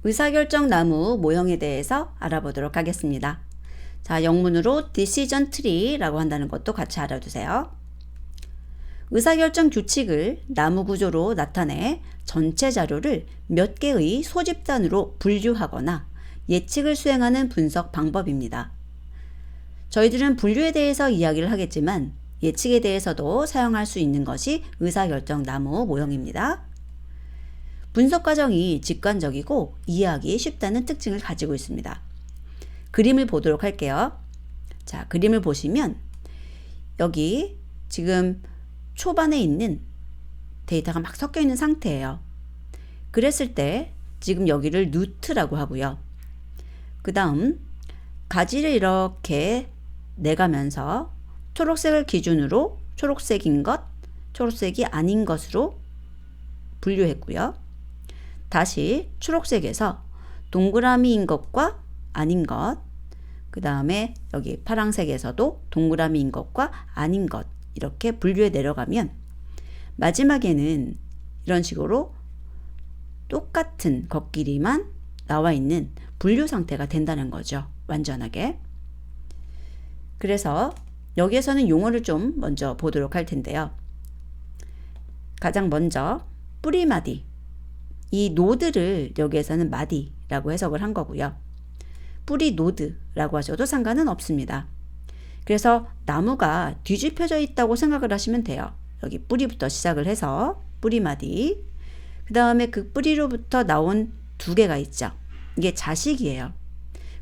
의사결정 나무 모형에 대해서 알아보도록 하겠습니다. 자, 영문으로 decision tree라고 한다는 것도 같이 알아두세요. 의사결정 규칙을 나무 구조로 나타내 전체 자료를 몇 개의 소집단으로 분류하거나 예측을 수행하는 분석 방법입니다. 저희들은 분류에 대해서 이야기를 하겠지만 예측에 대해서도 사용할 수 있는 것이 의사결정 나무 모형입니다. 분석 과정이 직관적이고 이해하기 쉽다는 특징을 가지고 있습니다. 그림을 보도록 할게요. 자, 그림을 보시면 여기 지금 초반에 있는 데이터가 막 섞여 있는 상태예요. 그랬을 때 지금 여기를 루트라고 하고요. 그 다음 가지를 이렇게 내가면서 초록색을 기준으로 초록색인 것, 초록색이 아닌 것으로 분류했고요. 다시 초록색에서 동그라미인 것과 아닌 것, 그 다음에 여기 파란색에서도 동그라미인 것과 아닌 것 이렇게 분류해 내려가면 마지막에는 이런 식으로 똑같은 것끼리만 나와 있는 분류 상태가 된다는 거죠. 완전하게. 그래서 여기에서는 용어를 좀 먼저 보도록 할 텐데요. 가장 먼저 뿌리마디. 이 노드를 여기에서는 마디라고 해석을 한 거고요. 뿌리 노드라고 하셔도 상관은 없습니다. 그래서 나무가 뒤집혀져 있다고 생각을 하시면 돼요. 여기 뿌리부터 시작을 해서 뿌리마디. 그 다음에 그 뿌리로부터 나온 두 개가 있죠. 이게 자식이에요.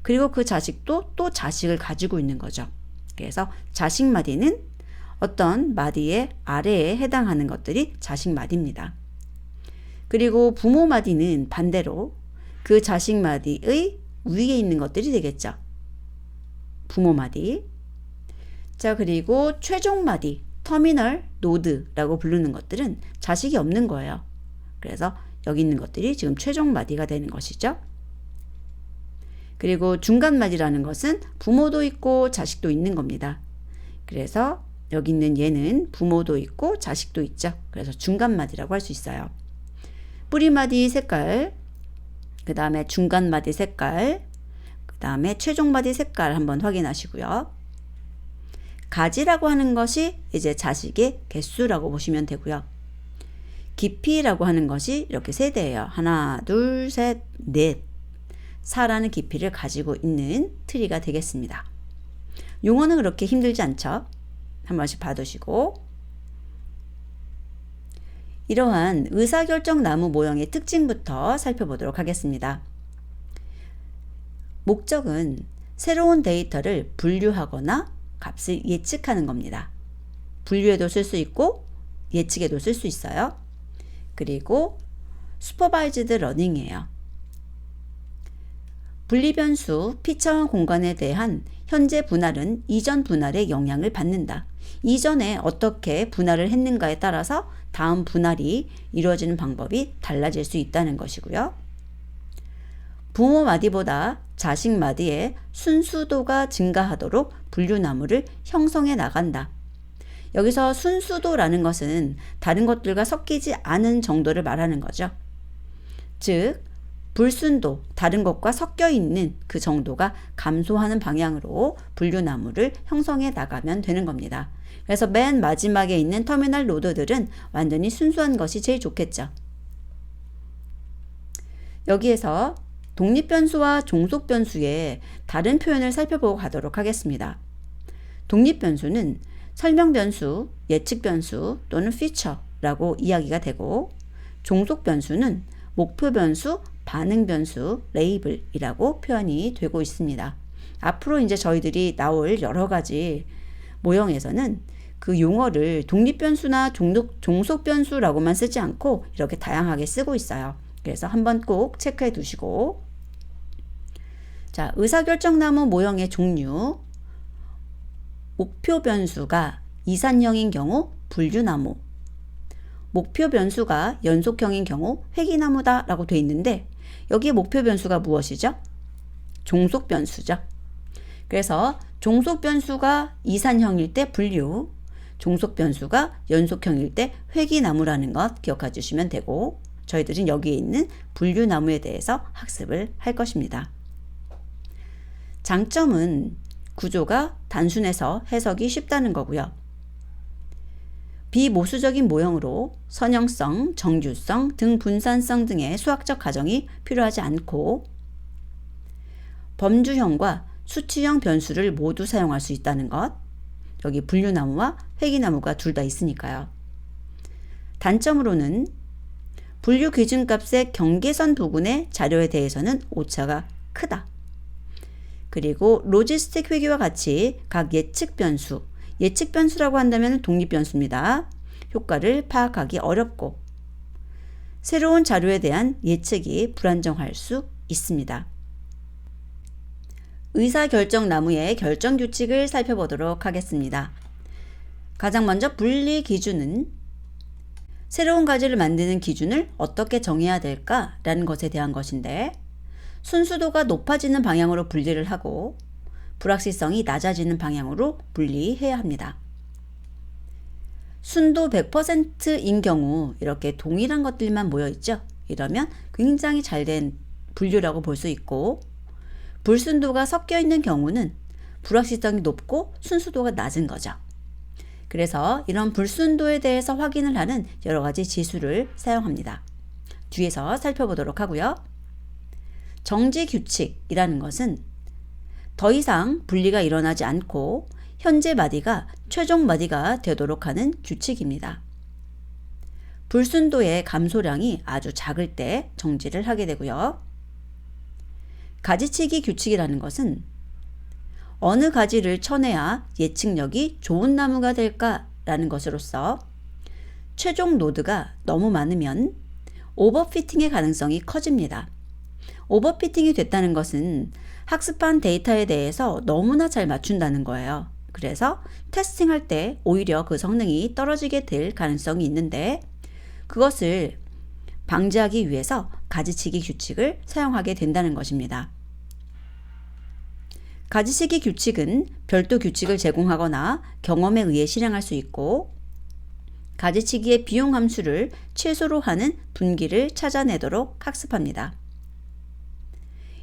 그리고 그 자식도 또 자식을 가지고 있는 거죠. 그래서 자식마디는 어떤 마디의 아래에 해당하는 것들이 자식마디입니다. 그리고 부모마디는 반대로 그 자식마디의 위에 있는 것들이 되겠죠. 부모마디. 자, 그리고 최종마디, 터미널 노드라고 부르는 것들은 자식이 없는 거예요. 그래서 여기 있는 것들이 지금 최종마디가 되는 것이죠. 그리고 중간마디라는 것은 부모도 있고 자식도 있는 겁니다. 그래서 여기 있는 얘는 부모도 있고 자식도 있죠. 그래서 중간마디라고 할 수 있어요. 뿌리마디 색깔, 그 다음에 중간마디 색깔, 그 다음에 최종마디 색깔 한번 확인하시고요. 가지라고 하는 것이 이제 자식의 개수라고 보시면 되고요. 깊이라고 하는 것이 이렇게 세대예요. 하나, 둘, 셋, 넷. 4라는 깊이를 가지고 있는 트리가 되겠습니다. 용어는 그렇게 힘들지 않죠? 한 번씩 봐두시고. 이러한 의사결정 나무 모형의 특징부터 살펴보도록 하겠습니다. 목적은 새로운 데이터를 분류하거나 값을 예측하는 겁니다. 분류에도 쓸 수 있고 예측에도 쓸 수 있어요. 그리고 슈퍼바이즈드 러닝이에요. 분리변수 P차원 공간에 대한 현재 분할은 이전 분할의 영향을 받는다. 이전에 어떻게 분할을 했는가에 따라서 다음 분할이 이루어지는 방법이 달라질 수 있다는 것이고요. 부모 마디보다 자식 마디의 순수도가 증가하도록 분류나무를 형성해 나간다. 여기서 순수도라는 것은 다른 것들과 섞이지 않은 정도를 말하는 거죠. 즉 불순도, 다른 것과 섞여 있는 그 정도가 감소하는 방향으로 분류나무를 형성해 나가면 되는 겁니다. 그래서 맨 마지막에 있는 터미널 노드들은 완전히 순수한 것이 제일 좋겠죠. 여기에서 독립변수와 종속변수의 다른 표현을 살펴보고 가도록 하겠습니다. 독립변수는 설명변수, 예측변수 또는 피처라고 이야기가 되고, 종속변수는 목표변수, 반응변수, 레이블이라고 표현이 되고 있습니다. 앞으로 이제 저희들이 나올 여러 가지 모형에서는 그 용어를 독립변수나 종속변수라고만 쓰지 않고 이렇게 다양하게 쓰고 있어요. 그래서 한번 꼭 체크해 두시고. 자, 의사결정나무 모형의 종류. 목표 변수가 이산형인 경우 분류나무, 목표 변수가 연속형인 경우 회귀나무다 라고 되어 있는데, 여기에 목표 변수가 무엇이죠? 종속 변수죠. 그래서 종속 변수가 이산형일 때 분류, 종속 변수가 연속형일 때 회귀나무라는 것 기억해 주시면 되고, 저희들은 여기에 있는 분류나무에 대해서 학습을 할 것입니다. 장점은 구조가 단순해서 해석이 쉽다는 거고요. 비모수적인 모형으로 선형성, 정규성, 등 분산성 등의 수학적 가정이 필요하지 않고 범주형과 수치형 변수를 모두 사용할 수 있다는 것. 여기 분류나무와 회기나무가 둘 다 있으니까요. 단점으로는 분류 기준값의 경계선 부분의 자료에 대해서는 오차가 크다. 그리고 로지스틱 회귀와 같이 각 예측 변수라고 한다면 독립 변수입니다. 효과를 파악하기 어렵고 새로운 자료에 대한 예측이 불안정할 수 있습니다. 의사결정 나무의 결정 규칙을 살펴보도록 하겠습니다. 가장 먼저 분리 기준은 새로운 가지를 만드는 기준을 어떻게 정해야 될까라는 것에 대한 것인데 순수도가 높아지는 방향으로 분리를 하고 불확실성이 낮아지는 방향으로 분리해야 합니다. 순도 100%인 경우 이렇게 동일한 것들만 모여 있죠. 이러면 굉장히 잘된 분류라고 볼 수 있고 불순도가 섞여 있는 경우는 불확실성이 높고 순수도가 낮은 거죠. 그래서 이런 불순도에 대해서 확인을 하는 여러 가지 지수를 사용합니다. 뒤에서 살펴보도록 하고요. 정지 규칙이라는 것은 더 이상 분리가 일어나지 않고 현재 마디가 최종 마디가 되도록 하는 규칙입니다. 불순도의 감소량이 아주 작을 때 정지를 하게 되고요. 가지치기 규칙이라는 것은 어느 가지를 쳐내야 예측력이 좋은 나무가 될까라는 것으로서 최종 노드가 너무 많으면 오버피팅의 가능성이 커집니다. 오버피팅이 됐다는 것은 학습한 데이터에 대해서 너무나 잘 맞춘다는 거예요. 그래서 테스팅할 때 오히려 그 성능이 떨어지게 될 가능성이 있는데 그것을 방지하기 위해서 가지치기 규칙을 사용하게 된다는 것입니다. 가지치기 규칙은 별도 규칙을 제공하거나 경험에 의해 실행할 수 있고 가지치기의 비용 함수를 최소로 하는 분기를 찾아내도록 학습합니다.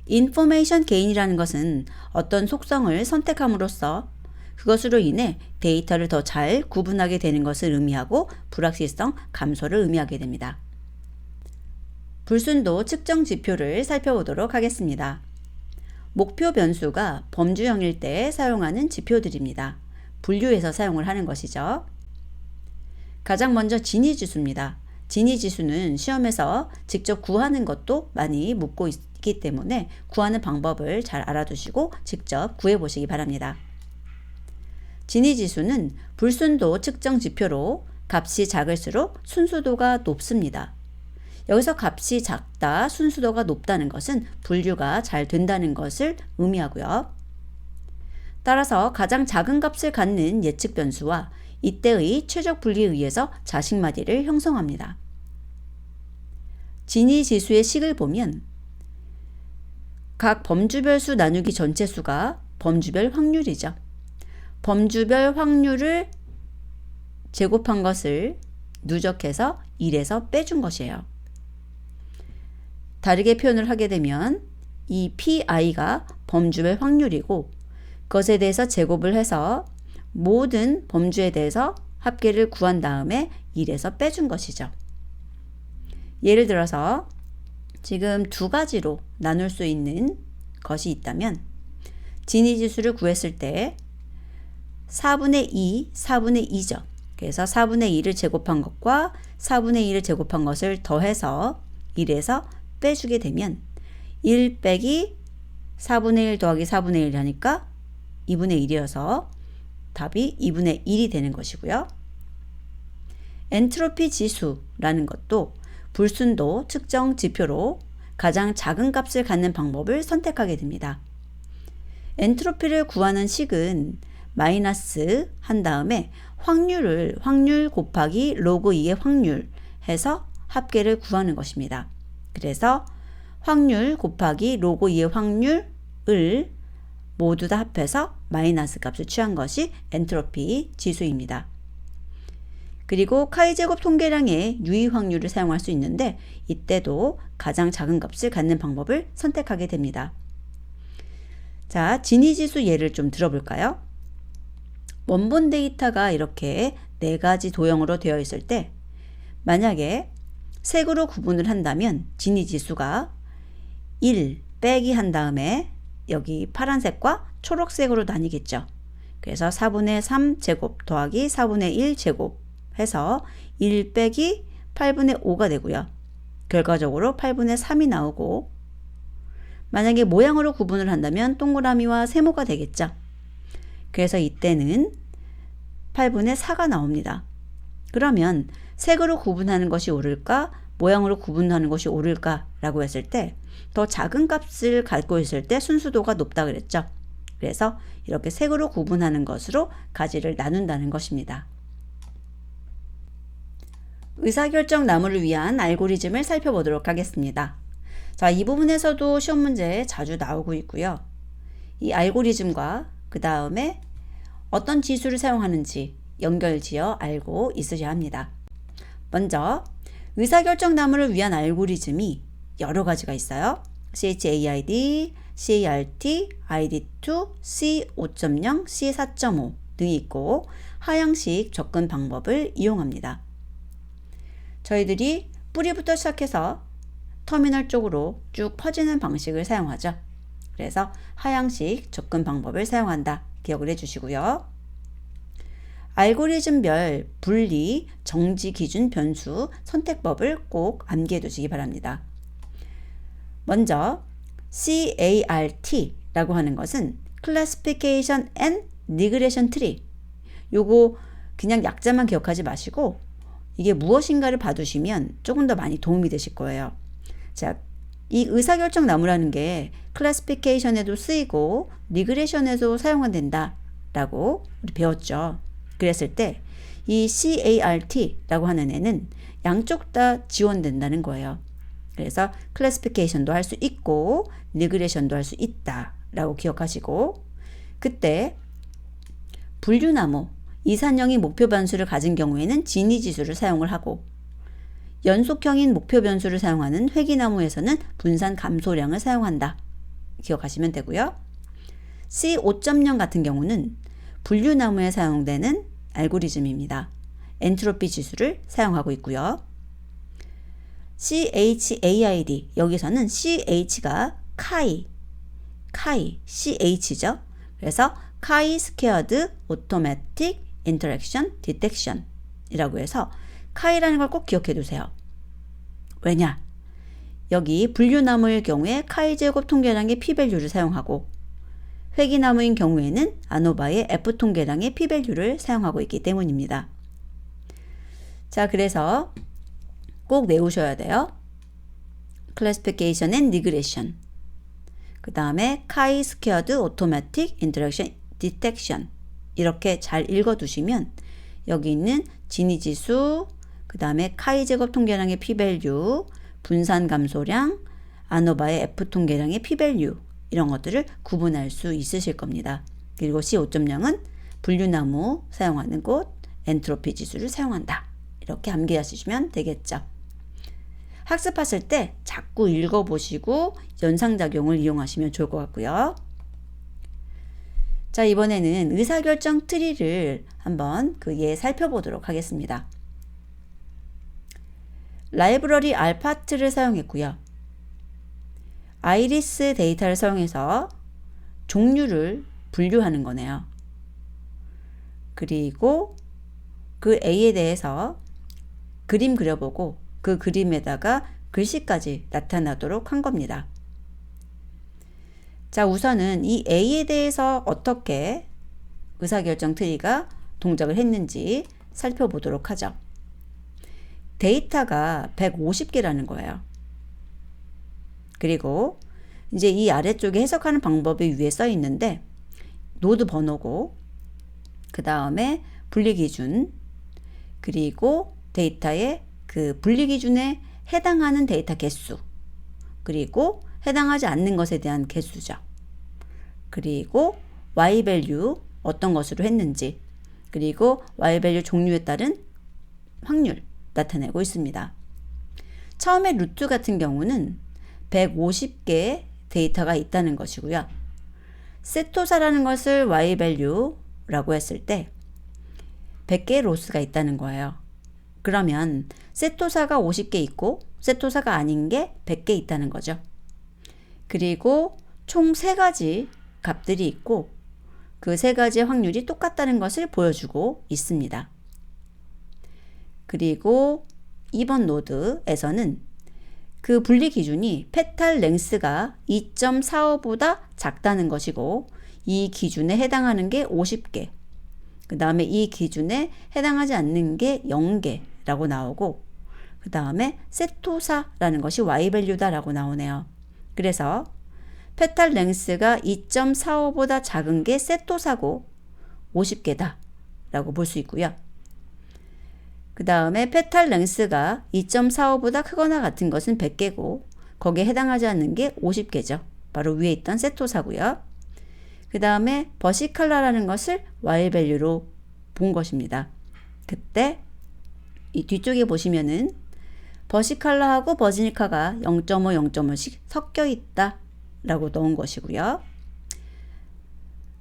인포메이션 게인이라는 것은 어떤 속성을 선택함으로써 그것으로 인해 데이터를 더 잘 구분하게 되는 것을 의미하고 불확실성 감소를 의미하게 됩니다. 불순도 측정 지표를 살펴보도록 하겠습니다. 목표 변수가 범주형일 때 사용하는 지표들입니다. 분류해서 사용을 하는 것이죠. 가장 먼저 진위지수입니다. 진위지수는 시험에서 직접 구하는 것도 많이 묻고 있기 때문에 구하는 방법을 잘 알아두시고 직접 구해보시기 바랍니다. 진위지수는 불순도 측정 지표로 값이 작을수록 순수도가 높습니다. 여기서 값이 작다, 순수도가 높다는 것은 분류가 잘 된다는 것을 의미하고요. 따라서 가장 작은 값을 갖는 예측 변수와 이때의 최적 분리에 의해서 자식마디를 형성합니다. 진위지수의 식을 보면 각 범주별 수 나누기 전체 수가 범주별 확률이죠. 범주별 확률을 제곱한 것을 누적해서 1에서 빼준 것이에요. 다르게 표현을 하게 되면 이 PI가 범주별 확률이고 그것에 대해서 제곱을 해서 모든 범주에 대해서 합계를 구한 다음에 1에서 빼준 것이죠. 예를 들어서 지금 두 가지로 나눌 수 있는 것이 있다면 진위지수를 구했을 때 4분의 2, 4분의 2죠. 그래서 4분의 2를 제곱한 것과 4분의 2를 제곱한 것을 더해서 1에서 빼주게 되면 1 빼기 4분의 1 더하기 4분의 1 하니까 2분의 1이어서 답이 2분의 1이 되는 것이고요. 엔트로피 지수라는 것도 불순도 측정 지표로 가장 작은 값을 갖는 방법을 선택하게 됩니다. 엔트로피를 구하는 식은 마이너스 한 다음에 확률 곱하기 로그 2의 확률 해서 합계를 구하는 것입니다. 그래서 확률 곱하기 로그 2의 확률을 모두 다 합해서 마이너스 값을 취한 것이 엔트로피 지수입니다. 그리고 카이제곱 통계량의 유의 확률을 사용할 수 있는데 이때도 가장 작은 값을 갖는 방법을 선택하게 됩니다. 자, 지니지수 예를 좀 들어볼까요? 원본 데이터가 이렇게 4가지 도형으로 되어 있을 때 만약에 색으로 구분을 한다면 지니지수가 1 빼기 한 다음에 여기 파란색과 초록색으로 나뉘겠죠. 그래서 4분의 3 제곱 더하기 4분의 1 제곱 해서 1 빼기 8분의 5가 되고요. 결과적으로 8분의 3이 나오고, 만약에 모양으로 구분을 한다면 동그라미와 세모가 되겠죠. 그래서 이때는 8분의 4가 나옵니다. 그러면 색으로 구분하는 것이 옳을까? 모양으로 구분하는 것이 옳을까? 라고 했을 때 더 작은 값을 갖고 있을 때 순수도가 높다 그랬죠. 그래서 이렇게 색으로 구분하는 것으로 가지를 나눈다는 것입니다. 의사결정 나무를 위한 알고리즘을 살펴보도록 하겠습니다. 자, 이 부분에서도 시험 문제에 자주 나오고 있고요. 이 알고리즘과 그 다음에 어떤 지수를 사용하는지 연결지어 알고 있으셔야 합니다. 먼저 의사결정 나무를 위한 알고리즘이 여러 가지가 있어요. CHAID, CART, ID2, C5.0, C4.5 등이 있고 하향식 접근 방법을 이용합니다. 저희들이 뿌리부터 시작해서 터미널 쪽으로 쭉 퍼지는 방식을 사용하죠. 그래서 하향식 접근 방법을 사용한다. 기억을 해주시고요. 알고리즘별 분리, 정지 기준 변수, 선택법을 꼭 암기해 두시기 바랍니다. 먼저 CART라고 하는 것은 Classification and Regression Tree. 요거 그냥 약자만 기억하지 마시고 이게 무엇인가를 봐두시면 조금 더 많이 도움이 되실 거예요. 자, 이 의사결정 나무라는 게 클래시피케이션에도 쓰이고 리그레션에도 사용된다 라고 우리 배웠죠. 그랬을 때 이 CART라고 하는 애는 양쪽 다 지원된다는 거예요. 그래서 클래시피케이션도 할 수 있고 리그레션도 할 수 있다 라고 기억하시고, 그때 분류나무 이산형이 목표 변수를 가진 경우에는 지니지수를 사용을 하고, 연속형인 목표 변수를 사용하는 회기나무에서는 분산 감소량을 사용한다. 기억하시면 되고요. C5.0 같은 경우는 분류나무에 사용되는 알고리즘입니다. 엔트로피 지수를 사용하고 있고요. CHAID, 여기서는 CH가 CH죠. 그래서 Chi Squared Automatic Interaction Detection 이라고 해서 카이라는 걸 꼭 기억해 두세요. 왜냐? 여기 분류나무일 경우에 카이 제곱 통계량의 p-밸류를 사용하고, 회기나무인 경우에는 아노바의 f 통계량의 p-밸류를 사용하고 있기 때문입니다. 자, 그래서 꼭 외우셔야 돼요. Classification and Regression, 그 다음에 Chi Squared Automatic Interaction Detection 이렇게 잘 읽어두시면 여기 있는 지니지수, 그 다음에 카이 제곱 통계량의 p-밸류, 분산 감소량, 아노바의 f 통계량의 p-밸류 이런 것들을 구분할 수 있으실 겁니다. 그리고 C5.0은 분류나무 사용하는 곳 엔트로피 지수를 사용한다. 이렇게 암기하시면 되겠죠. 학습하실 때 자꾸 읽어보시고 연상작용을 이용하시면 좋을 것 같고요. 자, 이번에는 의사결정 트리를 한번 그 예 살펴보도록 하겠습니다. 라이브러리 알파트를 사용했고요. 아이리스 데이터를 사용해서 종류를 분류하는 거네요. 그리고 그 A에 대해서 그림 그려보고 그 그림에다가 글씨까지 나타나도록 한 겁니다. 자, 우선은 이 A에 대해서 어떻게 의사결정 트리가 동작을 했는지 살펴보도록 하죠. 데이터가 150개라는 거예요. 그리고 이제 이 아래쪽에 해석하는 방법이 위에 써 있는데 노드 번호고, 그 다음에 분리 기준, 그리고 데이터의 그 분리 기준에 해당하는 데이터 개수, 그리고 해당하지 않는 것에 대한 개수죠. 그리고 y 밸류 어떤 것으로 했는지, 그리고 y 밸류 종류에 따른 확률 나타내고 있습니다. 처음에 루트 같은 경우는 150개의 데이터가 있다는 것이고요. 세토사라는 것을 yvalue라고 했을 때 100개의 로스가 있다는 거예요. 그러면 세토사가 50개 있고 세토사가 아닌 게 100개 있다는 거죠. 그리고 총 3가지 값들이 있고 그 3가지의 확률이 똑같다는 것을 보여주고 있습니다. 그리고 2번 노드에서는 그 분리 기준이 페탈 랭스가 2.45보다 작다는 것이고 이 기준에 해당하는 게 50개, 그 다음에 이 기준에 해당하지 않는 게 0개라고 나오고 그 다음에 세토사라는 것이 yvalue다라고 나오네요. 그래서 페탈 랭스가 2.45보다 작은 게 세토사고 50개다 라고 볼 수 있고요. 그 다음에 페탈 랭스가 2.45보다 크거나 같은 것은 100개고 거기에 해당하지 않는 게 50개죠. 바로 위에 있던 세토사고요. 그 다음에 버시칼라라는 것을 yvalue로 본 것입니다. 그때 이 뒤쪽에 보시면은 버시칼라하고 버지니카가 0.5, 0.5씩 섞여 있다 라고 넣은 것이고요.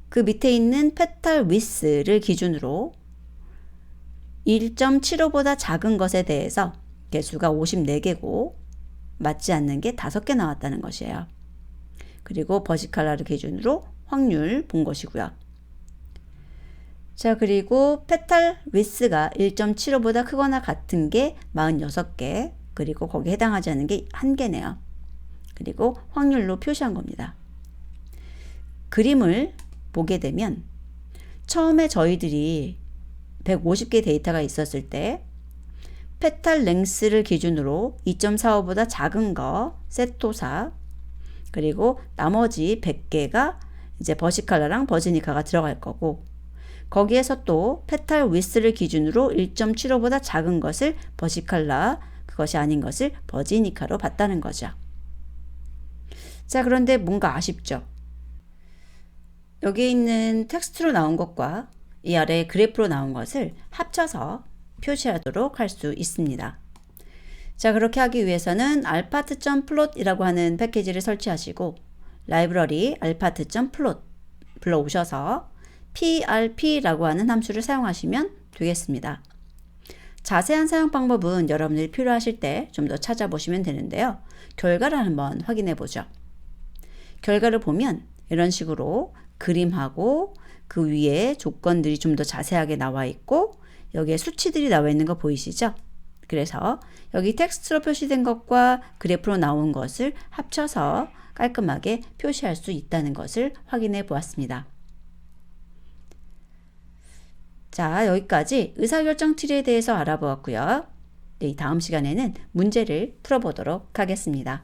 그 밑에 있는 페탈 위스를 기준으로 1.75보다 작은 것에 대해서 개수가 54개고 맞지 않는 게 5개 나왔다는 것이에요. 그리고 버시칼라를 기준으로 확률 본 것이고요. 자, 그리고 페탈 위스가 1.75보다 크거나 같은 게 46개, 그리고 거기에 해당하지 않는 게 1개네요. 그리고 확률로 표시한 겁니다. 그림을 보게 되면 처음에 저희들이 150개 데이터가 있었을 때 페탈 랭스를 기준으로 2.45보다 작은 거 세토사, 그리고 나머지 100개가 이제 버시칼라랑 버지니카가 들어갈 거고 거기에서 또 페탈 위스를 기준으로 1.75보다 작은 것을 버시칼라, 그것이 아닌 것을 버지니카로 봤다는 거죠. 자, 그런데 뭔가 아쉽죠? 여기 있는 텍스트로 나온 것과 이 아래 그래프로 나온 것을 합쳐서 표시하도록 할 수 있습니다. 자, 그렇게 하기 위해서는 alpart.plot이라고 하는 패키지를 설치하시고 라이브러리 alpart.plot 불러오셔서 prp라고 하는 함수를 사용하시면 되겠습니다. 자세한 사용 방법은 여러분들이 필요하실 때 좀 더 찾아보시면 되는데요. 결과를 한번 확인해 보죠. 결과를 보면 이런 식으로 그림하고 그 위에 조건들이 좀 더 자세하게 나와 있고 여기에 수치들이 나와 있는 거 보이시죠? 그래서 여기 텍스트로 표시된 것과 그래프로 나온 것을 합쳐서 깔끔하게 표시할 수 있다는 것을 확인해 보았습니다. 자, 여기까지 의사결정 트리에 대해서 알아보았고요. 네, 다음 시간에는 문제를 풀어보도록 하겠습니다.